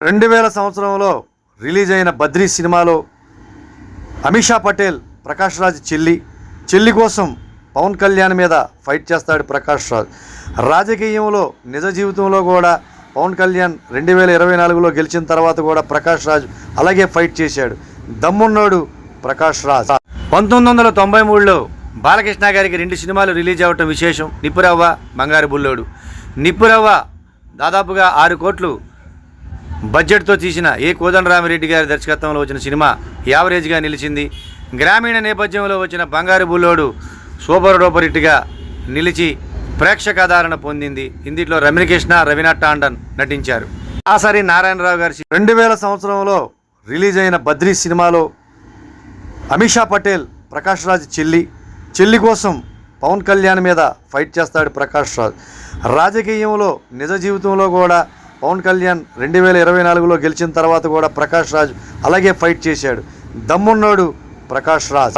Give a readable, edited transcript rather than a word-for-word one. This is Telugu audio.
2000 సంవత్సరంలో రిలీజ్ అయిన బద్రీ సినిమాలో అమిషా పటేల్ ప్రకాష్ రాజ్ చెల్లి కోసం పవన్ కళ్యాణ్ మీద ఫైట్ చేస్తాడు ప్రకాష్ రాజ్. రాజకీయంలో నిజ జీవితంలో కూడా పవన్ కళ్యాణ్ 2024లో గెలిచిన తర్వాత కూడా ప్రకాష్ రాజ్ అలాగే ఫైట్ చేశాడు. దమ్మున్నోడు ప్రకాష్ రాజ్. 1993లో బాలకృష్ణ గారికి 2 సినిమాలు రిలీజ్ అవ్వటం విశేషం. నిప్పురవ్వ, బంగారు బుల్లోడు. నిప్పురవ్వ దాదాపుగా 6 కోట్లు బడ్జెట్తో తీసిన కోదండరామిరెడ్డి గారి దర్శకత్వంలో వచ్చిన సినిమా యావరేజ్గా నిలిచింది. గ్రామీణ నేపథ్యంలో వచ్చిన బంగారు బుల్లోడు సూపర్ డూపర్ హిట్గా నిలిచి ప్రేక్షకాదరణ పొందింది. ఇందులో రమ్యకృష్ణ, రవీనా టాండన్ నటించారు. ఆసారి నారాయణరావు గారి 2000 సంవత్సరంలో రిలీజ్ అయిన బద్రీ సినిమాలో అమిషా పటేల్ ప్రకాష్ రాజ్ చెల్లి కోసం పవన్ కళ్యాణ్ మీద ఫైట్ చేస్తాడు ప్రకాష్ రాజ్. రాజకీయంలో నిజ జీవితంలో కూడా పవన్ కళ్యాణ్ 2024లో గెలిచిన తర్వాత కూడా ప్రకాష్ రాజ్ అలాగే ఫైట్ చేశాడు. దమ్మున్నోడు ప్రకాష్ రాజ్.